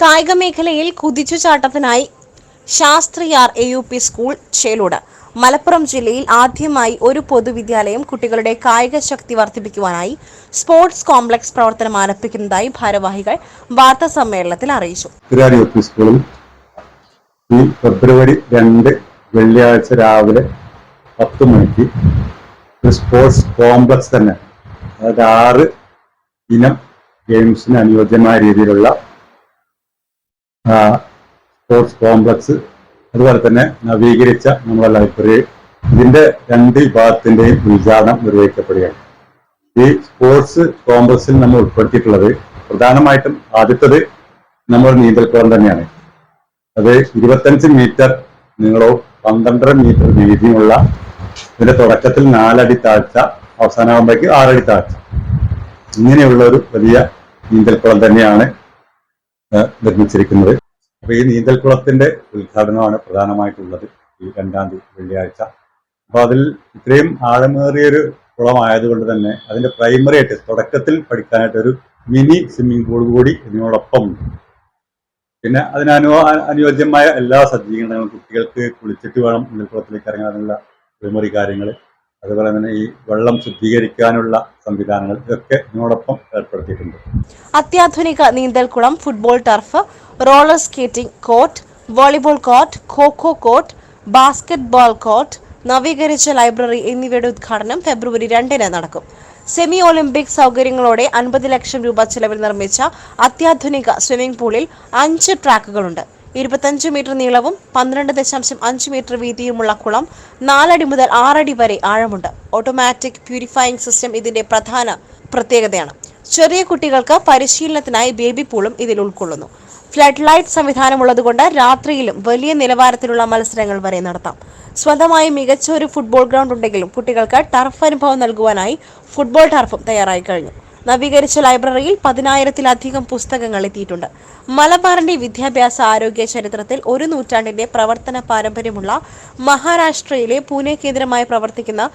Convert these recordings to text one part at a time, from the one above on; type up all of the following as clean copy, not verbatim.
കായിക മേഖലയിൽ കുതിച്ചുചാട്ടത്തിനായി ശാസ്ത്രിയാർ AUP school ചേലൂട്. Malappuram ജില്ലയിൽ ആദ്യമായി ഒരു പൊതുവിദ്യാലയം കുട്ടികളുടെ കായിക ശക്തി വർദ്ധിപ്പിക്കുവാനായി സ്പോർട്സ് കോംപ്ലക്സ് പ്രവർത്തനം ആരംഭിക്കുന്നതായി ഭാരവാഹികൾ വാർത്താസമ്മേളനത്തിൽ അറിയിച്ചു. സ്കൂളിൽ ഈ ഫെബ്രുവരി 2 വെള്ളിയാഴ്ച രാവിലെ 10 മണിക്ക് ഒരു സ്പോർട്സ് കോംപ്ലക്സ് തന്നെ, അതായത് 6 ഇനം ഗെയിംസിന് അനുയോജ്യമായ രീതിയിലുള്ള സ്പോർട്സ് കോംപ്ലക്സ്, അതുപോലെ തന്നെ നവീകരിച്ച നമ്മുടെ ലൈബ്രറി, ഇതിന്റെ 2 വിഭാഗത്തിന്റെയും ഉദ്ഘാടനം നിർവഹിക്കപ്പെടുകയാണ്. ഈ സ്പോർട്സ് കോംപ്ലക്സിൽ നമ്മൾ ഉൾപ്പെടുത്തിയിട്ടുള്ളത് പ്രധാനമായിട്ടും ആദ്യത്തത് നമ്മൾ നീന്തൽക്കുളം തന്നെയാണ്. അത് 25 മീറ്റർ നീളവും 12.5 മീറ്റർ വീതിയുമുള്ള, ഇതിന്റെ തുടക്കത്തിൽ 4 അടി താഴ്ച, അവസാനമാകുമ്പോഴേക്ക് 6 അടി താഴ്ച, ഇങ്ങനെയുള്ള ഒരു വലിയ നീന്തൽക്കുളം തന്നെയാണ് നിർമ്മിച്ചിരിക്കുന്നത്. അപ്പൊ ഈ നീന്തൽക്കുളത്തിന്റെ ഉദ്ഘാടനമാണ് പ്രധാനമായിട്ടുള്ളത് ഈ 2-ാം തീയതി വെള്ളിയാഴ്ച. അപ്പൊ അതിൽ ഇത്രയും ആഴമേറിയൊരു കുളമായതുകൊണ്ട് തന്നെ അതിന്റെ പ്രൈമറി ആയിട്ട് തുടക്കത്തിൽ പഠിക്കാനായിട്ട് ഒരു മിനി സ്വിമ്മിംഗ് പൂൾ കൂടി ഇതിനോടൊപ്പം ഉണ്ട്. പിന്നെ അനുയോജ്യമായ എല്ലാ സജ്ജീകരണങ്ങളും, കുട്ടികൾക്ക് കുളിച്ചിട്ട് വേണം നീന്തൽക്കുളത്തിലേക്ക് ഇറങ്ങാനുള്ള പ്രൈമറി കാര്യങ്ങൾ, അതുപോലെ തന്നെ ഈ വെള്ളം ശുദ്ധീകരിക്കാനുള്ള സംവിധാനങ്ങൾ, ഇതൊക്കെ ഇതിനോടൊപ്പം ഏർപ്പെടുത്തിയിട്ടുണ്ട്. അത്യാധുനിക നീന്തൽക്കുളം, football turf, roller skating court, volleyball court, kho kho court, basketball court, നവീകരിച്ച ലൈബ്രറി എന്നിവയുടെ ഉദ്ഘാടനം ഫെബ്രുവരി 2 നടക്കും. സെമി ഒളിമ്പിക് സൗകര്യങ്ങളോടെ 50 ലക്ഷം രൂപ ചെലവിൽ നിർമ്മിച്ച അത്യാധുനിക സ്വിമ്മിംഗ് പൂളിൽ 5 ട്രാക്കുകളുണ്ട്. 25 മീറ്റർ നീളവും 12.5 മീറ്റർ വീതിയുമുള്ള കുളം 4 അടി മുതൽ 6 അടി വരെ ആഴമുണ്ട്. ഓട്ടോമാറ്റിക് പ്യൂരിഫയിംഗ് സിസ്റ്റം ഇതിന്റെ പ്രധാന പ്രത്യേകതയാണ്. ചെറിയ കുട്ടികൾക്ക് പരിശീലനത്തിനായി ബേബി പൂളും ഇതിൽ ഉൾക്കൊള്ളുന്നു. ഫ്ലഡ് ലൈറ്റ് സംവിധാനമുള്ളതുകൊണ്ട് രാത്രിയിലും വലിയ നിലവാരത്തിലുള്ള മത്സരങ്ങൾ വരെ നടത്താം. സ്വന്തമായി മികച്ച ഒരു ഫുട്ബോൾ ഗ്രൗണ്ട് ഉണ്ടെങ്കിലും കുട്ടികൾക്ക് ടർഫ് അനുഭവം നൽകുവാനായി ഫുട്ബോൾ ടർഫും തയ്യാറായി കഴിഞ്ഞു. നവീകരിച്ച ലൈബ്രറിയിൽ 10,000-ലധികം പുസ്തകങ്ങൾ എത്തിയിട്ടുണ്ട്. മലബാറിന്റെ വിദ്യാഭ്യാസ ആരോഗ്യ ചരിത്രത്തിൽ 1 നൂറ്റാണ്ടിന്റെ പ്രവർത്തന പാരമ്പര്യമുള്ള മഹാരാഷ്ട്രയിലെ പൂനെ കേന്ദ്രമായി പ്രവർത്തിക്കുന്ന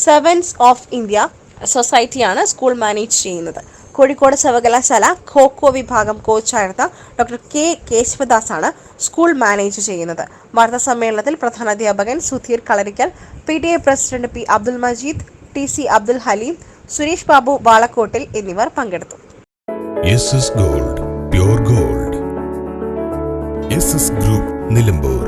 സെവൻസ് ഓഫ് ഇന്ത്യ സൊസൈറ്റിയാണ് സ്കൂൾ മാനേജ് ചെയ്യുന്നത്. കോഴിക്കോട് സർവകലാശാല ഖോ-ഖോ വിഭാഗം കോച്ചായിരുന്ന ഡോക്ടർ K. കേശവദാസാണ് സ്കൂൾ മാനേജ് ചെയ്യുന്നത്. വാർത്താ സമ്മേളനത്തിൽ പ്രധാനാധ്യാപകൻ Sudheer Kalarickal, PTA president P. Abdul Majeed, TC Abdul Haleem, Suresh Babu Valakkottil എന്നിവർ പങ്കെടുത്തു. SS Gold, Pure Gold. SS Group, Nilambur.